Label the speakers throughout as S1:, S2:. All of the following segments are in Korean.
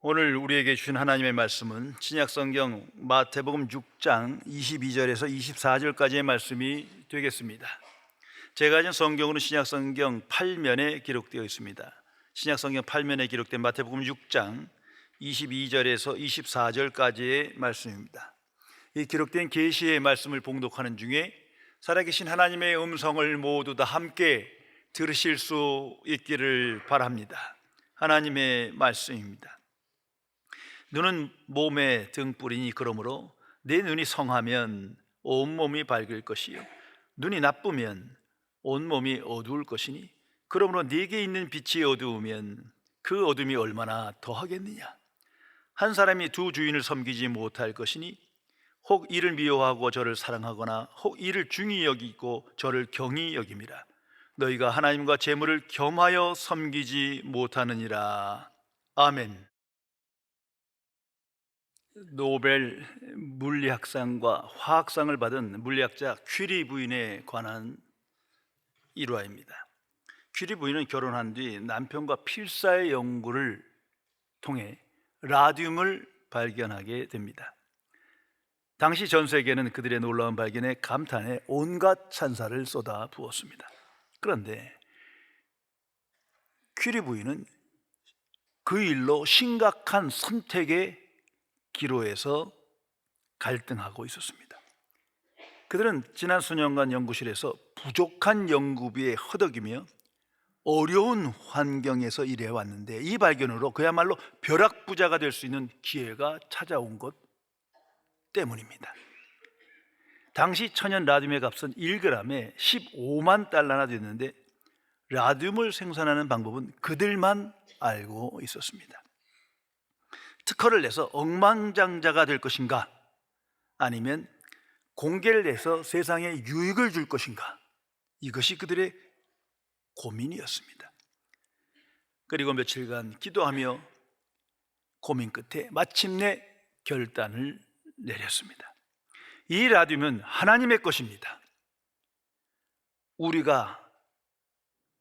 S1: 오늘 우리에게 주신 하나님의 말씀은 신약성경 마태복음 6장 22절에서 24절까지의 말씀이 되겠습니다. 제가 가진 성경으로는 신약성경 8면에 기록되어 있습니다. 신약성경 8면에 기록된 마태복음 6장 22절에서 24절까지의 말씀입니다. 이 기록된 계시의 말씀을 봉독하는 중에 살아계신 하나님의 음성을 모두 다 함께 들으실 수 있기를 바랍니다. 하나님의 말씀입니다. 눈은 몸의 등불이니 그러므로 내 눈이 성하면 온몸이 밝을 것이요 눈이 나쁘면 온몸이 어두울 것이니 그러므로 네게 있는 빛이 어두우면 그 어둠이 얼마나 더하겠느냐. 한 사람이 두 주인을 섬기지 못할 것이니 혹 이를 미워하고 저를 사랑하거나 혹 이를 중히 여기고 저를 경히 여김이라. 너희가 하나님과 재물을 겸하여 섬기지 못하느니라. 아멘. 노벨 물리학상과 화학상을 받은 물리학자 퀴리 부인에 관한 일화입니다. 퀴리 부인은 결혼한 뒤 남편과 필사의 연구를 통해 라듐을 발견하게 됩니다. 당시 전 세계는 그들의 놀라운 발견에 감탄에 온갖 찬사를 쏟아 부었습니다. 그런데 퀴리 부인은 그 일로 심각한 선택의 기로에서 갈등하고 있었습니다. 그들은 지난 수년간 연구실에서 부족한 연구비에 허덕이며 어려운 환경에서 일해왔는데 이 발견으로 그야말로 벼락부자가 될 수 있는 기회가 찾아온 것 때문입니다. 당시 천연 라듐의 값은 1g에 15만 달러나 됐는데 라듐을 생산하는 방법은 그들만 알고 있었습니다. 특허를 내서 억만장자가 될 것인가, 아니면 공개를 해서 세상에 유익을 줄 것인가, 이것이 그들의 고민이었습니다. 그리고 며칠간 기도하며 고민 끝에 마침내 결단을 내렸습니다. 이 라듐은 하나님의 것입니다. 우리가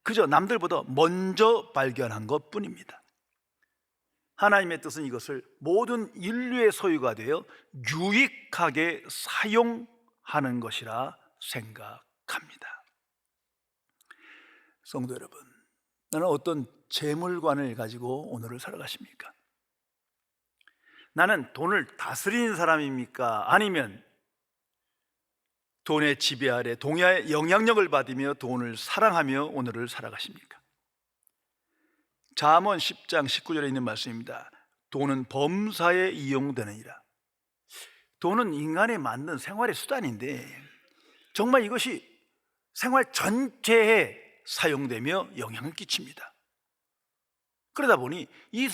S1: 그저 남들보다 먼저 발견한 것뿐입니다. 하나님의 뜻은 이것을 모든 인류의 소유가 되어 유익하게 사용하는 것이라 생각합니다. 성도 여러분, 나는 어떤 재물관을 가지고 오늘을 살아가십니까? 나는 돈을 다스리는 사람입니까? 아니면 돈의 지배 아래 동야의 영향력을 받으며 돈을 사랑하며 오늘을 살아가십니까? 잠언 10장 19절에 있는 말씀입니다. 돈은 범사에 이용되느니라. 돈은 인간에 만든 생활의 수단인데 정말 이것이 생활 전체에 사용되며 영향을 끼칩니다. 그러다 보니 이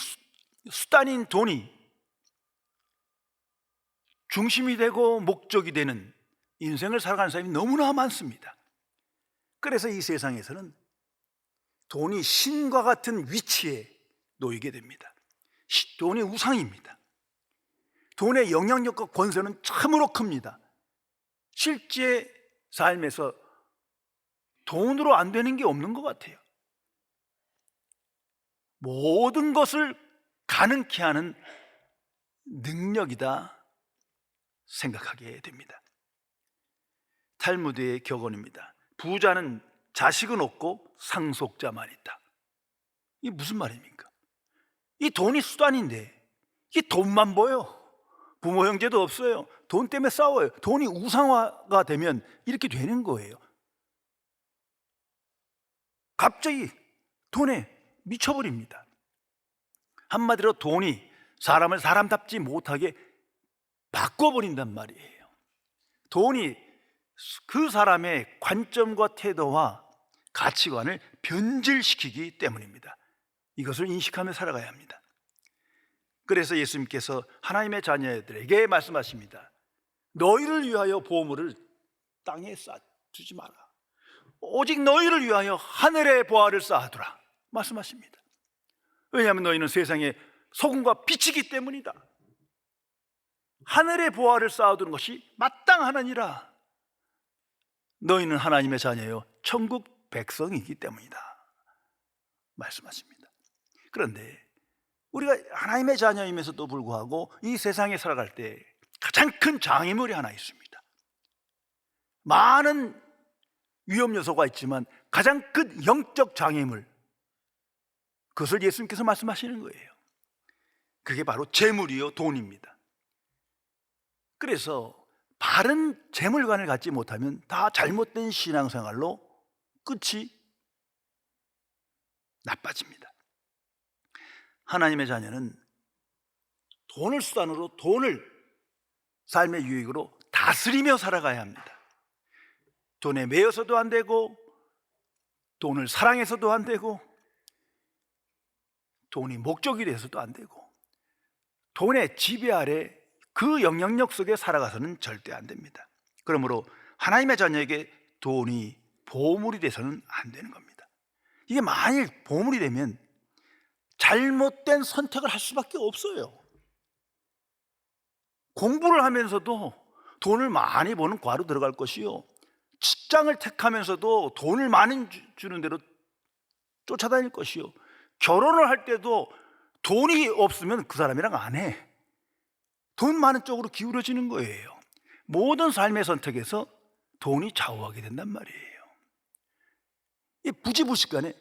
S1: 수단인 돈이 중심이 되고 목적이 되는 인생을 살아가는 사람이 너무나 많습니다. 그래서 이 세상에서는 돈이 신과 같은 위치에 놓이게 됩니다. 돈이 우상입니다. 돈의 영향력과 권세는 참으로 큽니다. 실제 삶에서 돈으로 안 되는 게 없는 것 같아요. 모든 것을 가능케 하는 능력이다 생각하게 됩니다. 탈무드의 격언입니다. 부자는 자식은 없고 상속자만 있다. 이게 무슨 말입니까? 이 돈이 수단인데 이 돈만 보여. 부모 형제도 없어요. 돈 때문에 싸워요. 돈이 우상화가 되면 이렇게 되는 거예요. 갑자기 돈에 미쳐버립니다. 한마디로 돈이 사람을 사람답지 못하게 바꿔버린단 말이에요. 돈이 그 사람의 관점과 태도와 가치관을 변질시키기 때문입니다. 이것을 인식하며 살아가야 합니다. 그래서 예수님께서 하나님의 자녀들에게 말씀하십니다. 너희를 위하여 보물을 땅에 쌓아두지 마라. 오직 너희를 위하여 하늘의 보화를 쌓아두라 말씀하십니다. 왜냐하면 너희는 세상의 소금과 빛이기 때문이다. 하늘의 보화를 쌓아두는 것이 마땅하느니라. 너희는 하나님의 자녀요 천국 백성이기 때문이다 말씀하십니다. 그런데 우리가 하나님의 자녀임에서도 불구하고 이 세상에 살아갈 때 가장 큰 장애물이 하나 있습니다. 많은 위험 요소가 있지만 가장 큰 영적 장애물, 그것을 예수님께서 말씀하시는 거예요. 그게 바로 재물이요, 돈입니다. 그래서 바른 재물관을 갖지 못하면 다 잘못된 신앙생활로 끝이 나빠집니다. 하나님의 자녀는 돈을 수단으로, 돈을 삶의 유익으로 다스리며 살아가야 합니다. 돈에 매여서도 안 되고, 돈을 사랑해서도 안 되고, 돈이 목적이 돼서도 안 되고, 돈의 지배 아래 그 영향력 속에 살아가서는 절대 안 됩니다. 그러므로 하나님의 자녀에게 돈이 보물이 돼서는 안 되는 겁니다. 이게 만일 보물이 되면 잘못된 선택을 할 수밖에 없어요. 공부를 하면서도 돈을 많이 버는 과로 들어갈 것이요, 직장을 택하면서도 돈을 많이 주는 대로 쫓아다닐 것이요, 결혼을 할 때도 돈이 없으면 그 사람이랑 안 해. 돈 많은 쪽으로 기울어지는 거예요. 모든 삶의 선택에서 돈이 좌우하게 된단 말이에요. 이 부지불식간에,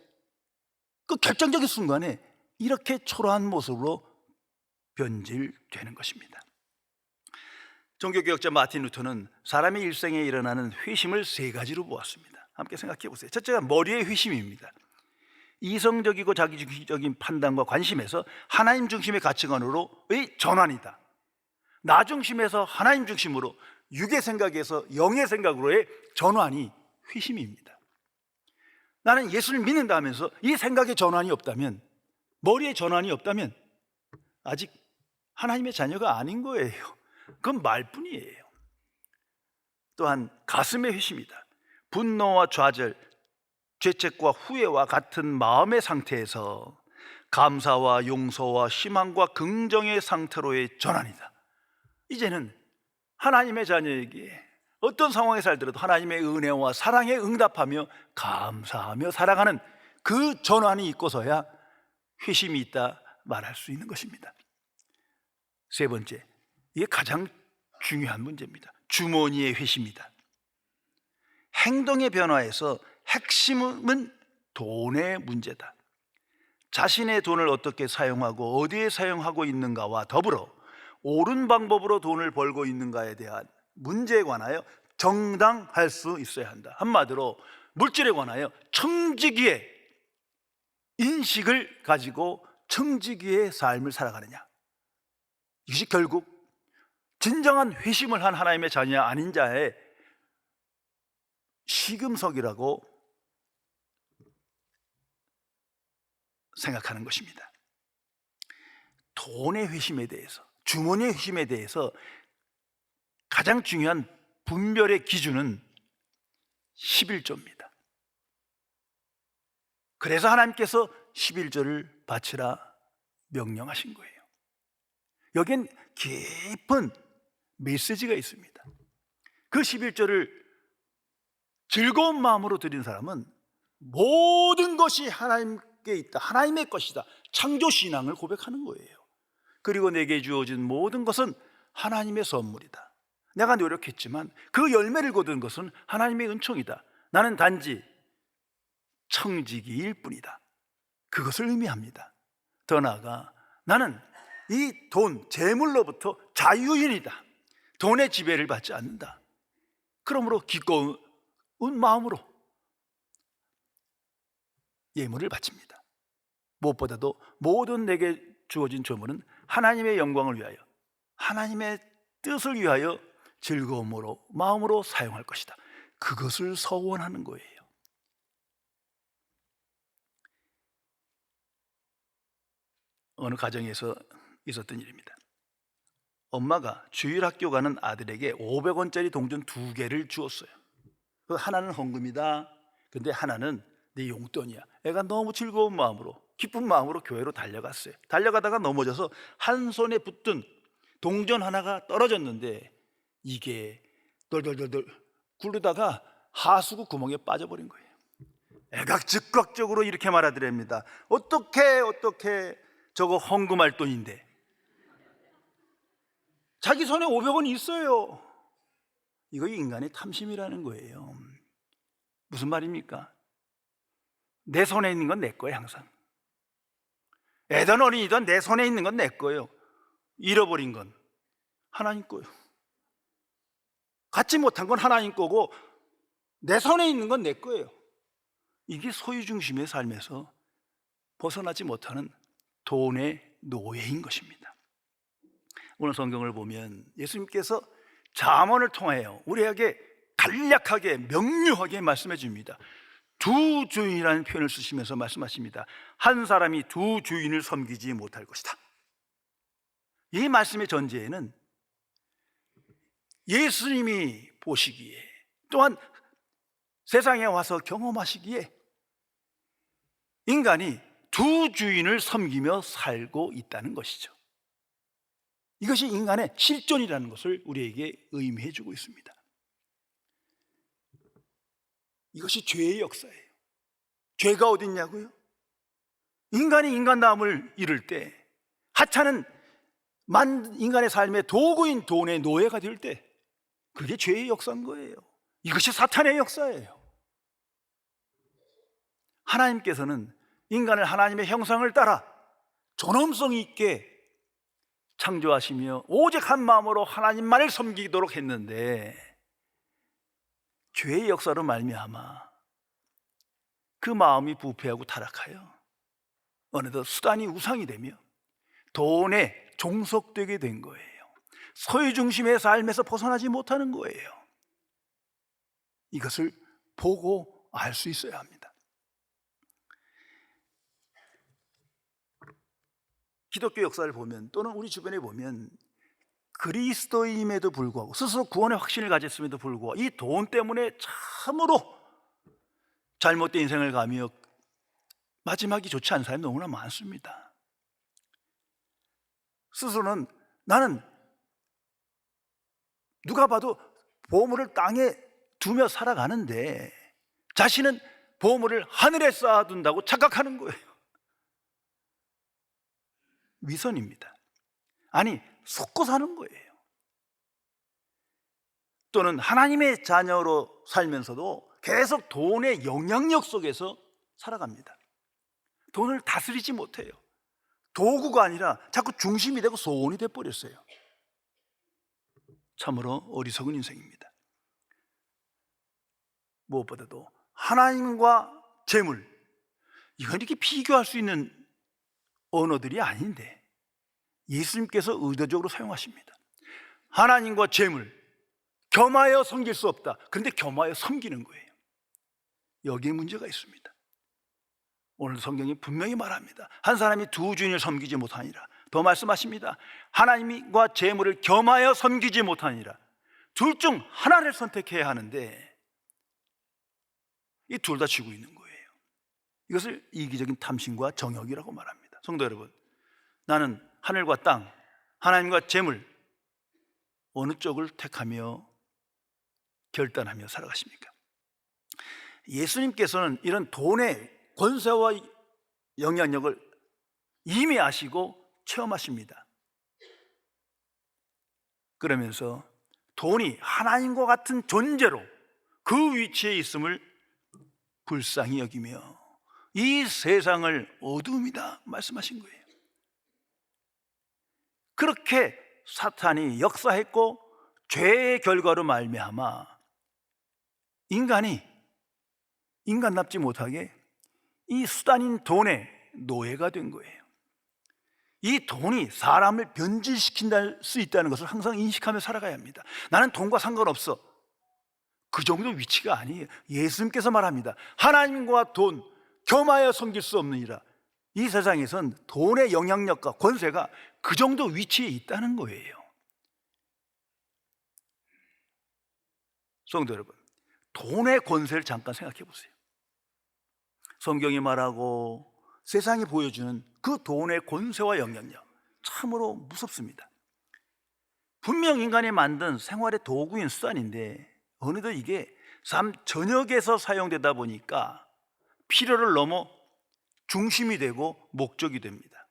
S1: 그 결정적인 순간에 이렇게 초라한 모습으로 변질되는 것입니다. 종교개혁자 마틴 루터는 사람의 일생에 일어나는 회심을 세 가지로 보았습니다. 함께 생각해 보세요. 첫째가 머리의 회심입니다. 이성적이고 자기중심적인 판단과 관심에서 하나님 중심의 가치관으로의 전환이다. 나 중심에서 하나님 중심으로, 육의 생각에서 영의 생각으로의 전환이 회심입니다. 나는 예수를 믿는다 하면서 이 생각의 전환이 없다면, 머리의 전환이 없다면 아직 하나님의 자녀가 아닌 거예요. 그건 말뿐이에요. 또한 가슴의 회심이다. 분노와 좌절, 죄책과 후회와 같은 마음의 상태에서 감사와 용서와 희망과 긍정의 상태로의 전환이다. 이제는 하나님의 자녀에게 어떤 상황에 살더라도 하나님의 은혜와 사랑에 응답하며 감사하며 살아가는 그 전환이 있고서야 회심이 있다 말할 수 있는 것입니다. 세 번째, 이게 가장 중요한 문제입니다. 주머니의 회심이다. 행동의 변화에서 핵심은 돈의 문제다. 자신의 돈을 어떻게 사용하고 어디에 사용하고 있는가와 더불어 옳은 방법으로 돈을 벌고 있는가에 대한 문제에 관하여 정당할 수 있어야 한다. 한마디로 물질에 관하여 청지기의 인식을 가지고 청지기의 삶을 살아가느냐, 이것이 결국 진정한 회심을 한 하나님의 자녀 아닌 자의 시금석이라고 생각하는 것입니다. 돈의 회심에 대해서, 주머니의 회심에 대해서 가장 중요한 분별의 기준은 11조입니다. 그래서 하나님께서 11조를 바치라 명령하신 거예요. 여긴 깊은 메시지가 있습니다. 그 11조를 즐거운 마음으로 드린 사람은 모든 것이 하나님께 있다, 하나님의 것이다, 창조신앙을 고백하는 거예요. 그리고 내게 주어진 모든 것은 하나님의 선물이다. 내가 노력했지만 그 열매를 거둔 것은 하나님의 은총이다. 나는 단지 청지기일 뿐이다. 그것을 의미합니다. 더 나아가 나는 이 돈, 재물로부터 자유인이다. 돈의 지배를 받지 않는다. 그러므로 기꺼운 마음으로 예물을 바칩니다. 무엇보다도 모든 내게 주어진 재물은 하나님의 영광을 위하여, 하나님의 뜻을 위하여 즐거움으로, 마음으로 사용할 것이다. 그것을 서원하는 거예요. 어느 가정에서 있었던 일입니다. 엄마가 주일학교 가는 아들에게 500원짜리 동전 2개를 주었어요. 그 하나는 헌금이다. 근데 하나는 네 용돈이야. 애가 너무 즐거운 마음으로, 기쁜 마음으로 교회로 달려갔어요. 달려가다가 넘어져서 한 손에 붙든 동전 하나가 떨어졌는데 이게 덜덜덜덜 굴르다가 하수구 구멍에 빠져버린 거예요. 애가 즉각적으로 이렇게 말하더랍니다. 어떻게 저거 헌금할 돈인데 자기 손에 500원 있어요. 이거 인간의 탐심이라는 거예요. 무슨 말입니까? 내 손에 있는 건 내 거예요. 항상 애든 어린이든 내 손에 있는 건 내 거예요. 잃어버린 건 하나님 거예요. 갖지 못한 건 하나님 거고 내 손에 있는 건 내 거예요. 이게 소유중심의 삶에서 벗어나지 못하는 돈의 노예인 것입니다. 오늘 성경을 보면 예수님께서 잠언을 통하여 우리에게 간략하게 명료하게 말씀해 줍니다. 두 주인이라는 표현을 쓰시면서 말씀하십니다. 한 사람이 두 주인을 섬기지 못할 것이다. 이 말씀의 전제에는 예수님이 보시기에 또한 세상에 와서 경험하시기에 인간이 두 주인을 섬기며 살고 있다는 것이죠. 이것이 인간의 실존이라는 것을 우리에게 의미해 주고 있습니다. 이것이 죄의 역사예요. 죄가 어디 있냐고요? 인간이 인간다움을 잃을 때, 하찮은 인간의 삶의 도구인 돈의 노예가 될 때, 그게 죄의 역사인 거예요. 이것이 사탄의 역사예요. 하나님께서는 인간을 하나님의 형상을 따라 존엄성 있게 창조하시며 오직 한 마음으로 하나님만을 섬기도록 했는데, 죄의 역사로 말미암아 그 마음이 부패하고 타락하여 어느덧 수단이 우상이 되며 돈에 종속되게 된 거예요. 소유중심의 삶에서 벗어나지 못하는 거예요. 이것을 보고 알 수 있어야 합니다. 기독교 역사를 보면 또는 우리 주변에 보면 그리스도임에도 불구하고 스스로 구원의 확신을 가졌음에도 불구하고 이 돈 때문에 참으로 잘못된 인생을 가며 마지막이 좋지 않은 사람이 너무나 많습니다. 스스로는 나는 누가 봐도 보물을 땅에 두며 살아가는데 자신은 보물을 하늘에 쌓아둔다고 착각하는 거예요. 위선입니다. 아니, 속고 사는 거예요. 또는 하나님의 자녀로 살면서도 계속 돈의 영향력 속에서 살아갑니다. 돈을 다스리지 못해요. 도구가 아니라 자꾸 중심이 되고 소원이 돼버렸어요. 참으로 어리석은 인생입니다. 무엇보다도 하나님과 재물, 이건 이렇게 비교할 수 있는 언어들이 아닌데 예수님께서 의도적으로 사용하십니다. 하나님과 재물, 겸하여 섬길 수 없다. 그런데 겸하여 섬기는 거예요. 여기에 문제가 있습니다. 오늘 성경이 분명히 말합니다. 한 사람이 두 주인을 섬기지 못하니라. 더 말씀하십니다. 하나님과 재물을 겸하여 섬기지 못하니라. 둘 중 하나를 선택해야 하는데 이 둘 다 쥐고 있는 거예요. 이것을 이기적인 탐심과 정욕이라고 말합니다. 성도 여러분, 나는 하늘과 땅, 하나님과 재물 어느 쪽을 택하며 결단하며 살아가십니까? 예수님께서는 이런 돈의 권세와 영향력을 이미 아시고 체험하십니다. 그러면서 돈이 하나님과 같은 존재로 그 위치에 있음을 불쌍히 여기며 이 세상을 어둠이다 말씀하신 거예요. 그렇게 사탄이 역사했고 죄의 결과로 말미암아 인간이 인간답지 못하게 이 수단인 돈의 노예가 된 거예요. 이 돈이 사람을 변질시킬 수 있다는 것을 항상 인식하며 살아가야 합니다. 나는 돈과 상관없어. 그 정도 위치가 아니에요. 예수님께서 말합니다. 하나님과 돈 겸하여 섬길 수 없느니라. 이 세상에선 돈의 영향력과 권세가 그 정도 위치에 있다는 거예요. 성도 여러분, 돈의 권세를 잠깐 생각해 보세요. 성경이 말하고 세상이 보여주는 그 돈의 권세와 영향력, 참으로 무섭습니다. 분명 인간이 만든 생활의 도구인 수단인데 어느덧 이게 삶 전역에서 사용되다 보니까 필요를 넘어 중심이 되고 목적이 됩니다.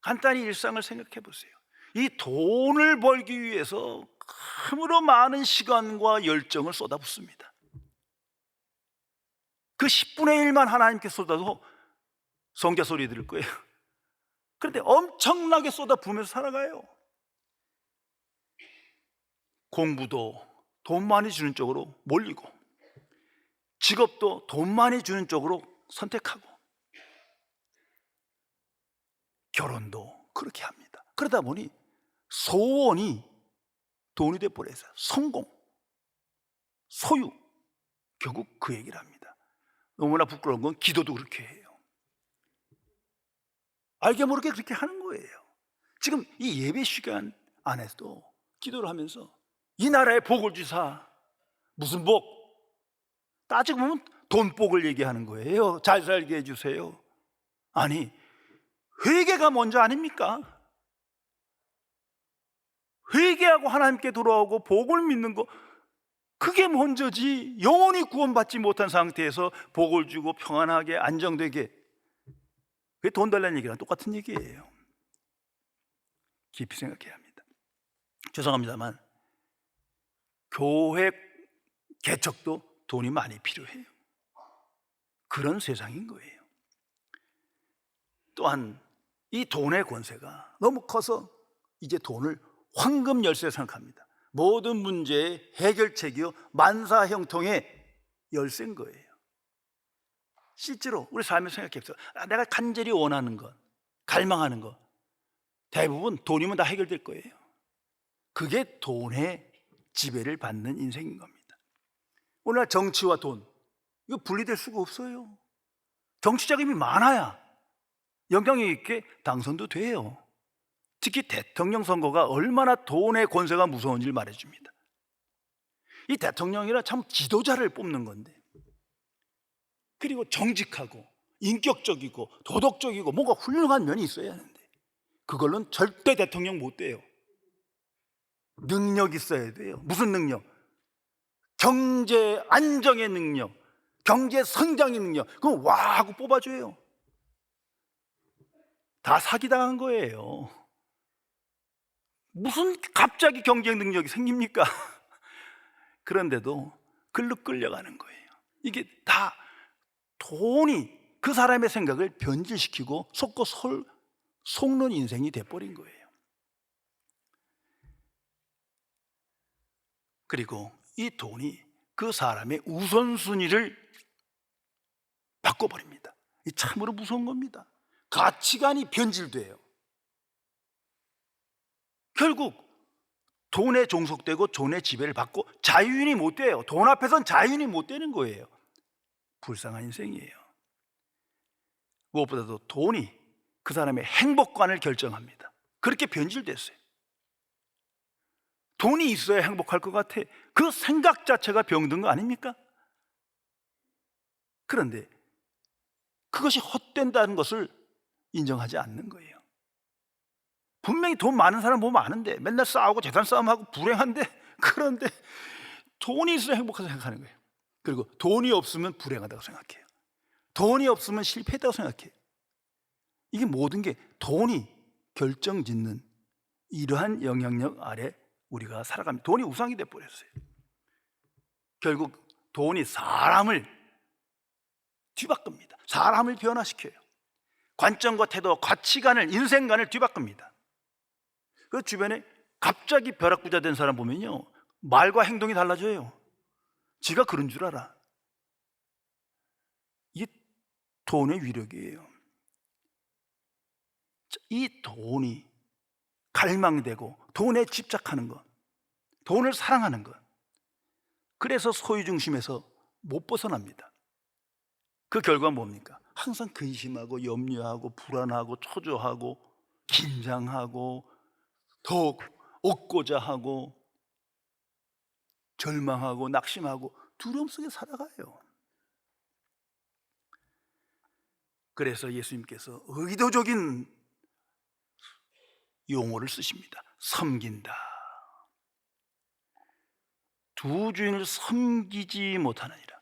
S1: 간단히 일상을 생각해 보세요. 이 돈을 벌기 위해서 참으로 많은 시간과 열정을 쏟아붓습니다. 그 10분의 1만 하나님께 쏟아도 성자 소리 들을 거예요. 그런데 엄청나게 쏟아부으면서 살아가요. 공부도 돈 많이 주는 쪽으로 몰리고, 직업도 돈 많이 주는 쪽으로 선택하고, 결혼도 그렇게 합니다. 그러다 보니 소원이 돈이 돼버려서 성공, 소유, 결국 그 얘기를 합니다. 너무나 부끄러운 건 기도도 그렇게 해요. 알게 모르게 그렇게 하는 거예요. 지금 이 예배 시간 안에서도 기도를 하면서 이 나라의 복을 주사, 무슨 복? 따지고 보면 돈복을 얘기하는 거예요. 잘 살게 해주세요. 아니, 회개가 먼저 아닙니까? 회개하고 하나님께 돌아오고 복을 믿는 거, 그게 먼저지. 영원히 구원받지 못한 상태에서 복을 주고 평안하게 안정되게, 그게 돈 달라는 얘기랑 똑같은 얘기예요. 깊이 생각해야 합니다. 죄송합니다만 교회 개척도 돈이 많이 필요해요. 그런 세상인 거예요. 또한 이 돈의 권세가 너무 커서 이제 돈을 황금 열쇠 생각합니다. 모든 문제의 해결책이요, 만사형통의 열쇠인 거예요. 실제로 우리 삶을 생각해 보세요. 내가 간절히 원하는 것, 갈망하는 것, 대부분 돈이면 다 해결될 거예요. 그게 돈의 지배를 받는 인생인 겁니다. 오늘날 정치와 돈, 이거 분리될 수가 없어요. 정치 자금이 많아야 영향력 있게 당선도 돼요. 특히 대통령 선거가 얼마나 돈의 권세가 무서운지를 말해줍니다. 이 대통령이라 참 지도자를 뽑는 건데, 그리고 정직하고 인격적이고 도덕적이고 뭔가 훌륭한 면이 있어야 하는데, 그걸로는 절대 대통령 못 돼요. 능력 있어야 돼요. 무슨 능력? 경제 안정의 능력, 경제 성장의 능력. 그럼 와 하고 뽑아줘요. 다 사기당한 거예요. 무슨 갑자기 경쟁 능력이 생깁니까? 그런데도 글로 끌려가는 거예요. 이게 다 돈이 그 사람의 생각을 변질시키고 속는 인생이 돼버린 거예요. 그리고 이 돈이 그 사람의 우선순위를 바꿔버립니다. 이 참으로 무서운 겁니다. 가치관이 변질돼요. 결국 돈에 종속되고 돈의 지배를 받고 자유인이 못 돼요. 돈 앞에선 자유인이 못 되는 거예요. 불쌍한 인생이에요. 무엇보다도 돈이 그 사람의 행복관을 결정합니다. 그렇게 변질됐어요. 돈이 있어야 행복할 것 같아. 그 생각 자체가 병든 거 아닙니까? 그런데 그것이 헛된다는 것을 인정하지 않는 거예요. 분명히 돈 많은 사람 보면 아는데, 맨날 싸우고 재산 싸움하고 불행한데, 그런데 돈이 있어야 행복하다고 생각하는 거예요. 그리고 돈이 없으면 불행하다고 생각해요. 돈이 없으면 실패했다고 생각해요. 이게 모든 게 돈이 결정짓는 이러한 영향력 아래 우리가 살아갑니다. 돈이 우상이 돼버렸어요. 결국 돈이 사람을 뒤바꿉니다. 사람을 변화시켜요. 관점과 태도, 가치관을, 인생관을 뒤바꿉니다. 그 주변에 갑자기 벼락부자 된 사람 보면요, 말과 행동이 달라져요. 지가 그런 줄 알아. 이게 돈의 위력이에요. 이 돈이 갈망되고 돈에 집착하는 것, 돈을 사랑하는 것, 그래서 소유 중심에서 못 벗어납니다. 그 결과는 뭡니까? 항상 근심하고 염려하고 불안하고 초조하고 긴장하고 더 얻고자 하고 절망하고 낙심하고 두려움 속에 살아가요. 그래서 예수님께서 의도적인 용어를 쓰십니다. 섬긴다. 두 주인을 섬기지 못하느니라.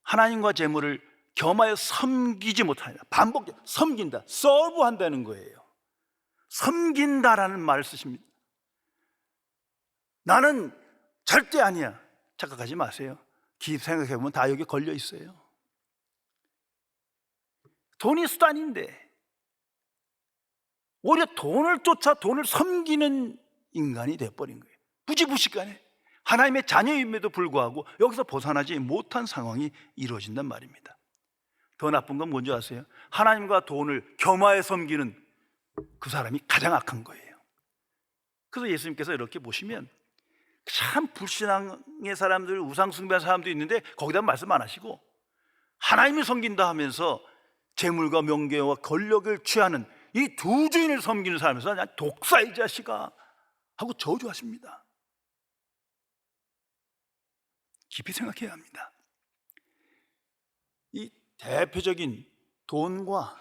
S1: 하나님과 재물을 겸하여 섬기지 못하느니라. 반복적으로 섬긴다, 서브한다는 거예요. 섬긴다라는 말을 쓰십니다. 나는 절대 아니야. 착각하지 마세요. 깊이 생각해보면 다 여기 걸려 있어요. 돈이 수단인데 오히려 돈을 쫓아 돈을 섬기는 인간이 돼버린 거예요. 부지부식간에 하나님의 자녀임에도 불구하고 여기서 벗어나지 못한 상황이 이루어진단 말입니다. 더 나쁜 건 뭔지 아세요? 하나님과 돈을 겸하여 섬기는 그 사람이 가장 악한 거예요. 그래서 예수님께서 이렇게 보시면 참 불신앙의 사람들, 우상숭배하는 사람도 있는데 거기다 말씀 안 하시고 하나님을 섬긴다 하면서 재물과 명예와 권력을 취하는 이 두 주인을 섬기는 사람에서 그냥 독사의 자식아 하고 저주하십니다. 깊이 생각해야 합니다. 이 대표적인 돈과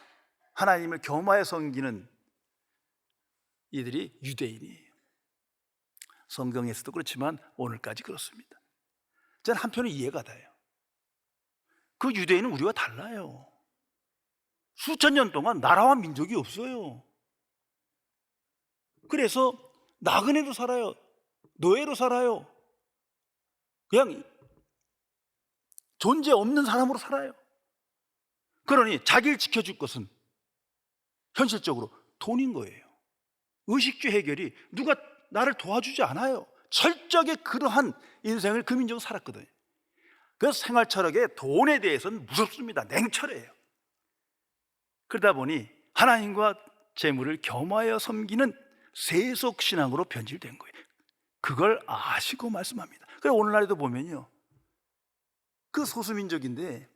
S1: 하나님을 겸하여 섬기는 이들이 유대인이에요. 성경에서도 그렇지만 오늘까지 그렇습니다. 저는 한편은 이해가 돼요. 그 유대인은 우리와 달라요. 수천 년 동안 나라와 민족이 없어요. 그래서 나그네로 살아요. 노예로 살아요. 그냥 존재 없는 사람으로 살아요. 그러니 자기를 지켜줄 것은 현실적으로 돈인 거예요. 의식주 해결이 누가 나를 도와주지 않아요. 철저하게 그러한 인생을 그 민족은 살았거든요. 그래서 생활 철학에 돈에 대해서는 무섭습니다. 냉철해요. 그러다 보니 하나님과 재물을 겸하여 섬기는 세속신앙으로 변질된 거예요. 그걸 아시고 말씀합니다. 그래서 오늘날에도 보면요, 그 소수민족인데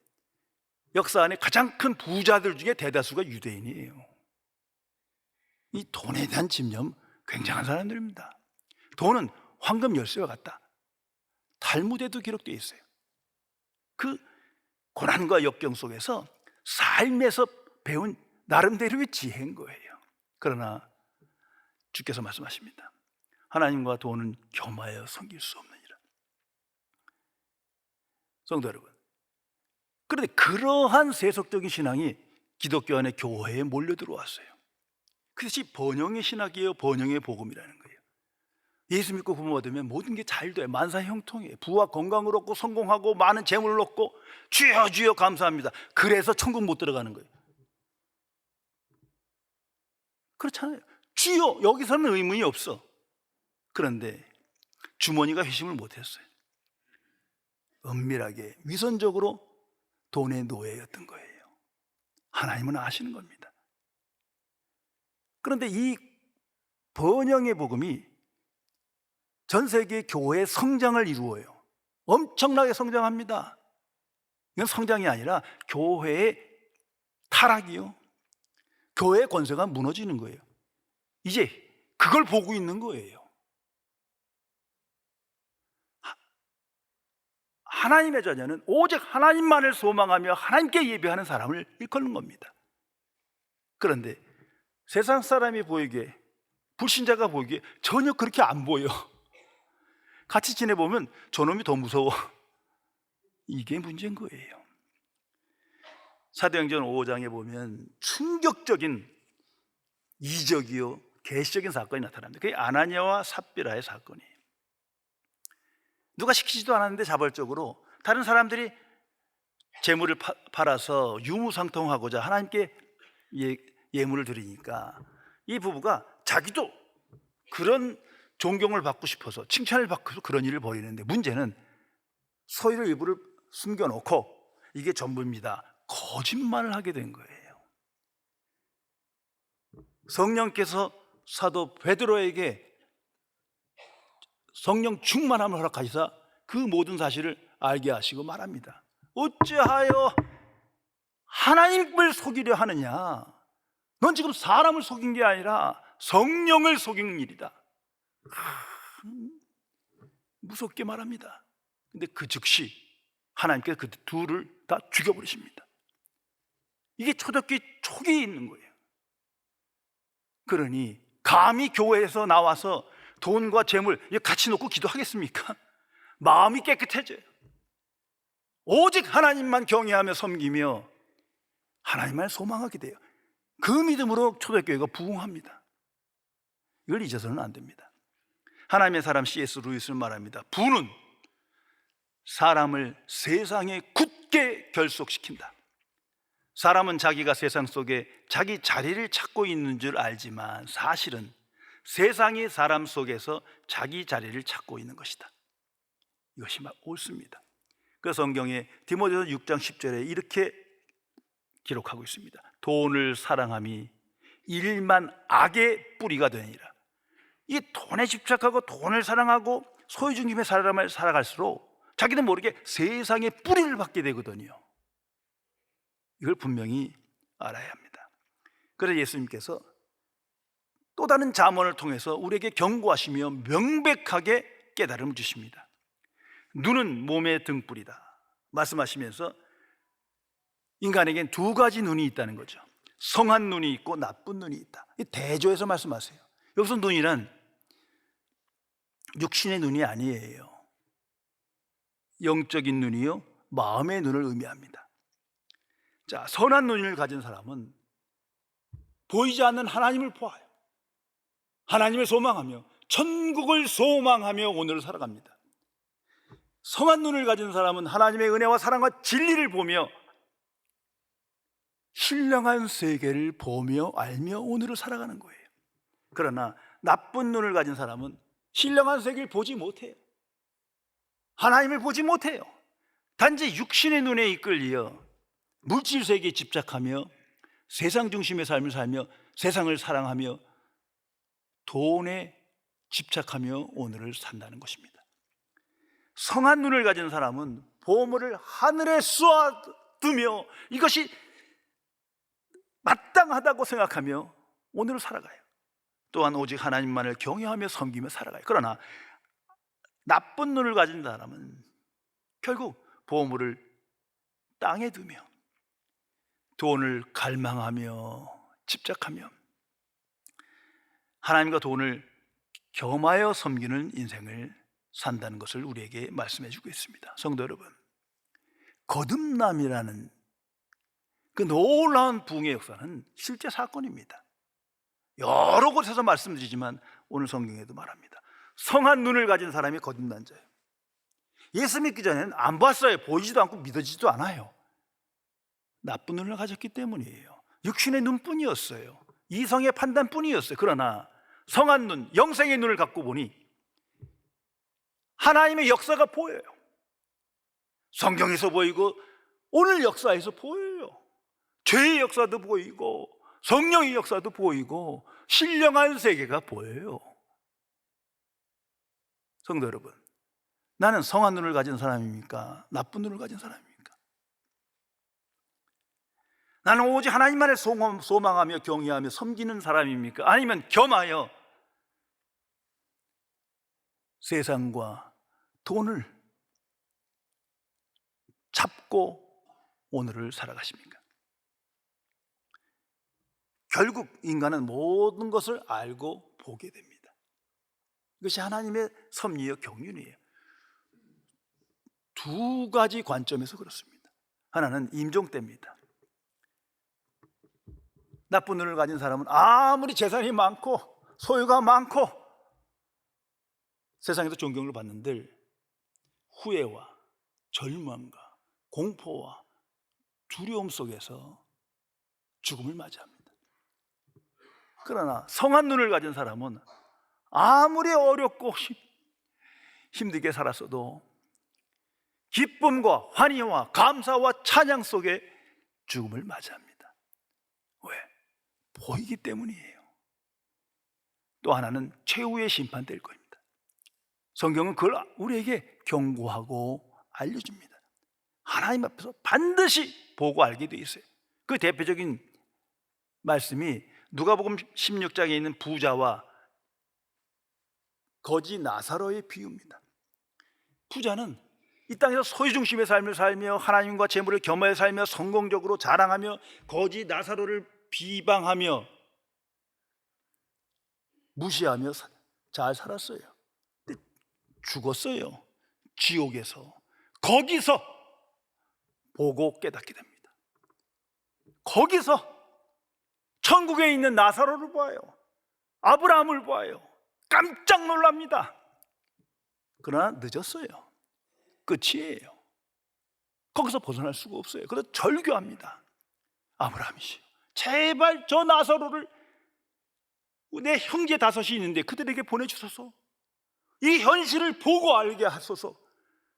S1: 역사 안에 가장 큰 부자들 중에 대다수가 유대인이에요. 이 돈에 대한 집념 굉장한 사람들입니다. 돈은 황금 열쇠와 같다. 탈무드에도 기록되어 있어요. 그 고난과 역경 속에서 삶에서 배운 나름대로의 지혜인 거예요. 그러나 주께서 말씀하십니다. 하나님과 돈은 겸하여 섬길 수 없느니라. 성도 여러분, 그런데 그러한 세속적인 신앙이 기독교 안의 교회에 몰려 들어왔어요. 그것이 번영의 신학이에요. 번영의 복음이라는 거예요. 예수 믿고 구원받으면 모든 게 잘 돼요. 만사형통이에요. 부와 건강을 얻고 성공하고 많은 재물을 얻고 주여 주여 감사합니다. 그래서 천국 못 들어가는 거예요. 그렇잖아요. 주여, 여기서는 의문이 없어. 그런데 주머니가 회심을 못했어요. 은밀하게 위선적으로 돈의 노예였던 거예요. 하나님은 아시는 겁니다. 그런데 이 번영의 복음이 전 세계 교회의 성장을 이루어요. 엄청나게 성장합니다. 이건 성장이 아니라 교회의 타락이요. 교회의 권세가 무너지는 거예요. 이제 그걸 보고 있는 거예요. 하나님의 자녀는 오직 하나님만을 소망하며 하나님께 예배하는 사람을 일컫는 겁니다. 그런데 세상 사람이 보이기에, 불신자가 보이기에 전혀 그렇게 안 보여. 같이 지내보면 저놈이 더 무서워. 이게 문제인 거예요. 사도행전 5장에 보면 충격적인 이적이요 계시적인 사건이 나타납니다. 그게 아나니아와 삽비라의 사건이에요. 누가 시키지도 않았는데 자발적으로 다른 사람들이 재물을 팔아서 유무상통하고자 하나님께 예물을 드리니까 이 부부가 자기도 그런 존경을 받고 싶어서, 칭찬을 받고 싶어서 그런 일을 벌이는데, 문제는 소유를 일부를 숨겨놓고 이게 전부입니다, 거짓말을 하게 된 거예요. 성령께서 사도 베드로에게 성령 충만함을 허락하시사 그 모든 사실을 알게 하시고 말합니다. 어찌하여 하나님을 속이려 하느냐? 넌 지금 사람을 속인 게 아니라 성령을 속인 일이다. 무섭게 말합니다. 근데 그 즉시 하나님께서 그 둘을 다 죽여버리십니다. 이게 초대교회 초기에 있는 거예요. 그러니 감히 교회에서 나와서 돈과 재물 같이 놓고 기도하겠습니까? 마음이 깨끗해져요. 오직 하나님만 경외하며 섬기며 하나님만 소망하게 돼요. 그 믿음으로 초대교회가 부흥합니다. 이걸 잊어서는 안 됩니다. 하나님의 사람 C.S. 루이스는 말합니다. 부는 사람을 세상에 굳게 결속시킨다. 사람은 자기가 세상 속에 자기 자리를 찾고 있는 줄 알지만 사실은 세상이 사람 속에서 자기 자리를 찾고 있는 것이다. 이것이 옳습니다. 그 성경에 디모데후서 6장 10절에 이렇게 기록하고 있습니다. 돈을 사랑함이 일만 악의 뿌리가 되니라. 이 돈에 집착하고 돈을 사랑하고 소유중심의 삶을 살아갈수록 자기는 모르게 세상의 뿌리를 받게 되거든요. 이걸 분명히 알아야 합니다. 그래서 예수님께서 또 다른 잠언을 통해서 우리에게 경고하시며 명백하게 깨달음을 주십니다. 눈은 몸의 등불이다 말씀하시면서 인간에겐 두 가지 눈이 있다는 거죠. 성한 눈이 있고 나쁜 눈이 있다. 이 대조해서 말씀하세요. 여기서 눈이란 육신의 눈이 아니에요. 영적인 눈이요, 마음의 눈을 의미합니다. 자, 선한 눈을 가진 사람은 보이지 않는 하나님을 보아요. 하나님을 소망하며 천국을 소망하며 오늘을 살아갑니다. 성한 눈을 가진 사람은 하나님의 은혜와 사랑과 진리를 보며 신령한 세계를 보며 알며 오늘을 살아가는 거예요. 그러나 나쁜 눈을 가진 사람은 신령한 세계를 보지 못해요. 하나님을 보지 못해요. 단지 육신의 눈에 이끌려 물질 세계에 집착하며 세상 중심의 삶을 살며 세상을 사랑하며 돈에 집착하며 오늘을 산다는 것입니다. 성한 눈을 가진 사람은 보물을 하늘에 쏘아두며 이것이 마땅하다고 생각하며 오늘을 살아가요. 또한 오직 하나님만을 경외하며 섬기며 살아가요. 그러나 나쁜 눈을 가진 사람은 결국 보물을 땅에 두며 돈을 갈망하며 집착하며 하나님과 돈을 겸하여 섬기는 인생을 산다는 것을 우리에게 말씀해 주고 있습니다. 성도 여러분, 거듭남이라는 그 놀라운 부흥의 역사는 실제 사건입니다. 여러 곳에서 말씀드리지만 오늘 성경에도 말합니다. 성한 눈을 가진 사람이 거듭난 자예요. 예수 믿기 전에는 안 봤어요. 보이지도 않고 믿어지지도 않아요. 나쁜 눈을 가졌기 때문이에요. 육신의 눈뿐이었어요. 이성의 판단뿐이었어요. 그러나 성한 눈, 영생의 눈을 갖고 보니 하나님의 역사가 보여요. 성경에서 보이고 오늘 역사에서 보여요. 죄의 역사도 보이고 성령의 역사도 보이고 신령한 세계가 보여요. 성도 여러분, 나는 성한 눈을 가진 사람입니까? 나쁜 눈을 가진 사람입니까? 나는 오직 하나님만을 소망하며 경외하며 섬기는 사람입니까? 아니면 겸하여 세상과 돈을 잡고 오늘을 살아가십니까? 결국 인간은 모든 것을 알고 보게 됩니다. 이것이 하나님의 섭리요 경륜이에요. 두 가지 관점에서 그렇습니다. 하나는 임종 때입니다. 나쁜 눈을 가진 사람은 아무리 재산이 많고 소유가 많고 세상에서 존경을 받는들 후회와 절망과 공포와 두려움 속에서 죽음을 맞이합니다. 그러나 성한 눈을 가진 사람은 아무리 어렵고 힘들게 살았어도 기쁨과 환희와 감사와 찬양 속에 죽음을 맞이합니다. 왜? 보이기 때문이에요. 또 하나는 최후의 심판될 겁니다. 성경은 그걸 우리에게 경고하고 알려줍니다. 하나님 앞에서 반드시 보고 알게 돼 있어요. 그 대표적인 말씀이 누가복음 16장에 있는 부자와 거지 나사로의 비유입니다. 부자는 이 땅에서 소유 중심의 삶을 살며 하나님과 재물을 겸하여 살며 성공적으로 자랑하며 거지 나사로를 비방하며 무시하며 잘 살았어요. 근데 죽었어요. 지옥에서. 거기서 보고 깨닫게 됩니다. 거기서 천국에 있는 나사로를 봐요. 아브라함을 보아요. 깜짝 놀랍니다. 그러나 늦었어요. 끝이에요. 거기서 벗어날 수가 없어요. 그래서 절규합니다. 아브라함이시여, 제발 저 나사로를, 내 형제 다섯이 있는데 그들에게 보내주소서. 이 현실을 보고 알게 하소서.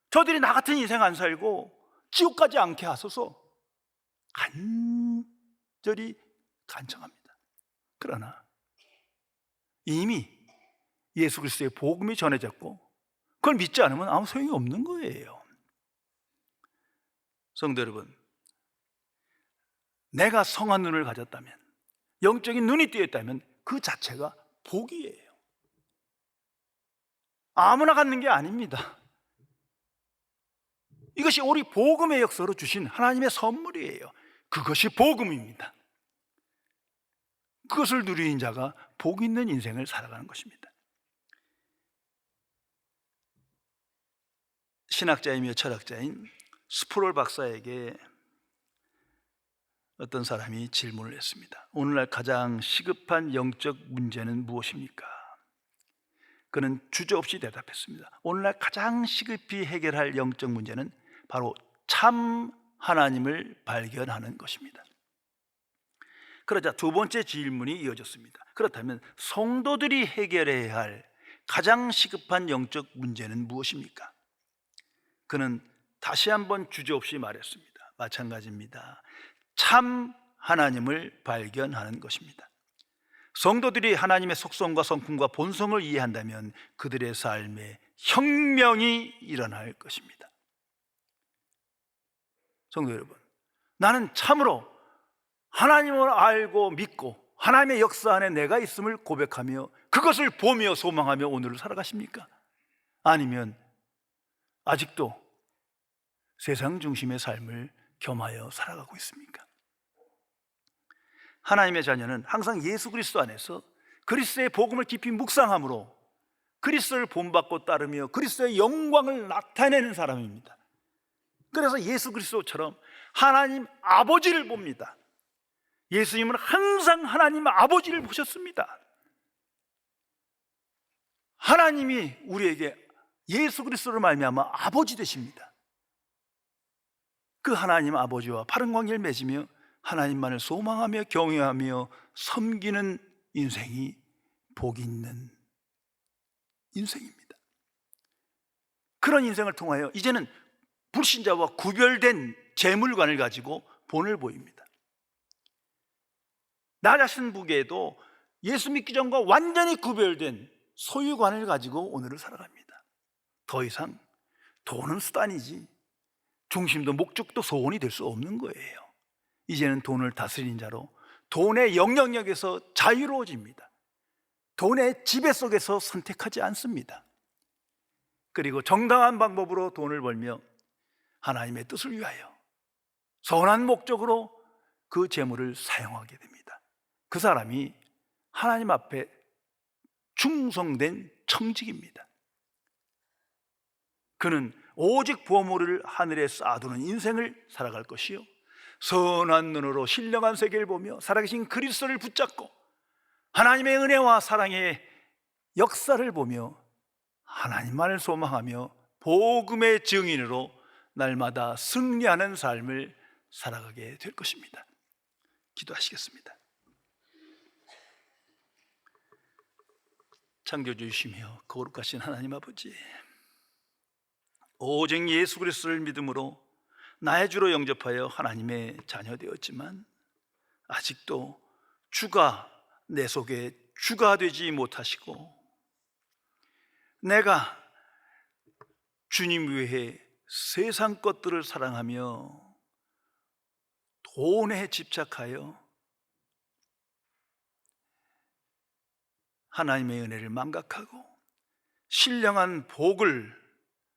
S1: 저들이 나 같은 인생 안 살고 지옥 가지 않게 하소서. 간절히 간청합니다. 그러나 이미 예수 그리스도의 복음이 전해졌고 그걸 믿지 않으면 아무 소용이 없는 거예요. 성도 여러분, 내가 성한 눈을 가졌다면, 영적인 눈이 띄었다면 그 자체가 복이에요. 아무나 갖는 게 아닙니다. 이것이 우리 복음의 역사로 주신 하나님의 선물이에요. 그것이 복음입니다. 그것을 누리는 자가 복 있는 인생을 살아가는 것입니다. 신학자이며 철학자인 스프롤 박사에게 어떤 사람이 질문을 했습니다. 오늘날 가장 시급한 영적 문제는 무엇입니까? 그는 주저없이 대답했습니다. 오늘날 가장 시급히 해결할 영적 문제는 바로 참 하나님을 발견하는 것입니다. 그러자 두 번째 질문이 이어졌습니다. 그렇다면 성도들이 해결해야 할 가장 시급한 영적 문제는 무엇입니까? 그는 다시 한번 주저없이 말했습니다. 마찬가지입니다. 참 하나님을 발견하는 것입니다. 성도들이 하나님의 속성과 성품과 본성을 이해한다면 그들의 삶에 혁명이 일어날 것입니다. 성도 여러분, 나는 참으로 하나님을 알고 믿고 하나님의 역사 안에 내가 있음을 고백하며 그것을 보며 소망하며 오늘을 살아가십니까? 아니면 아직도 세상 중심의 삶을 겸하여 살아가고 있습니까? 하나님의 자녀는 항상 예수 그리스도 안에서 그리스도의 복음을 깊이 묵상함으로 그리스도를 본받고 따르며 그리스도의 영광을 나타내는 사람입니다. 그래서 예수 그리스도처럼 하나님 아버지를 봅니다. 예수님은 항상 하나님 아버지를 보셨습니다. 하나님이 우리에게 예수 그리스도로 말미암아 아버지 되십니다. 그 하나님 아버지와 바른 관계를 맺으며 하나님만을 소망하며 경외하며 섬기는 인생이 복 있는 인생입니다. 그런 인생을 통하여 이제는 불신자와 구별된 재물관을 가지고 본을 보입니다. 나 자신 보기에도 예수 믿기 전과 완전히 구별된 소유관을 가지고 오늘을 살아갑니다. 더 이상 돈은 수단이지 중심도 목적도 소원이 될 수 없는 거예요. 이제는 돈을 다스리는 자로 돈의 영향력에서 자유로워집니다. 돈의 지배 속에서 선택하지 않습니다. 그리고 정당한 방법으로 돈을 벌며 하나님의 뜻을 위하여 선한 목적으로 그 재물을 사용하게 됩니다. 그 사람이 하나님 앞에 충성된 청직입니다. 그는 오직 보물을 하늘에 쌓아두는 인생을 살아갈 것이요, 선한 눈으로 신령한 세계를 보며 살아계신 그리스도를 붙잡고 하나님의 은혜와 사랑의 역사를 보며 하나님만을 소망하며 복음의 증인으로 날마다 승리하는 삶을 살아가게 될 것입니다. 기도하시겠습니다. 창조주이시며 거룩하신 하나님 아버지, 오직 예수 그리스도를 믿음으로 나의 주로 영접하여 하나님의 자녀 되었지만 아직도 주가 내 속에 주가 되지 못하시고 내가 주님 외에 세상 것들을 사랑하며 돈에 집착하여 하나님의 은혜를 망각하고 신령한 복을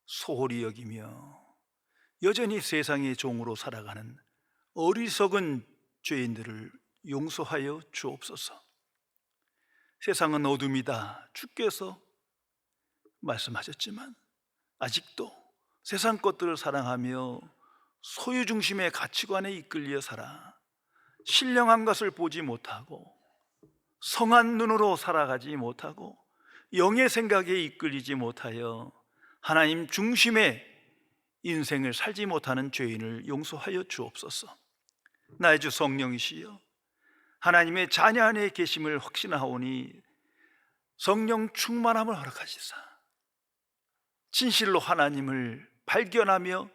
S1: 소홀히 여기며 여전히 세상의 종으로 살아가는 어리석은 죄인들을 용서하여 주옵소서. 세상은 어둠이다 주께서 말씀하셨지만 아직도 세상 것들을 사랑하며 소유 중심의 가치관에 이끌려 살아 신령한 것을 보지 못하고 성한 눈으로 살아가지 못하고 영의 생각에 이끌리지 못하여 하나님 중심의 인생을 살지 못하는 죄인을 용서하여 주옵소서. 나의 주 성령이시여, 하나님의 자녀 안에 계심을 확신하오니 성령 충만함을 허락하시사 진실로 하나님을 발견하며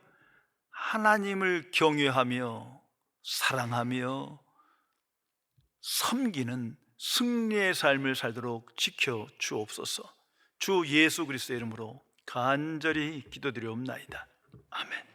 S1: 하나님을 경외하며 사랑하며 섬기는 승리의 삶을 살도록 지켜 주옵소서. 주 예수 그리스도의 이름으로 간절히 기도드리옵나이다. 아멘.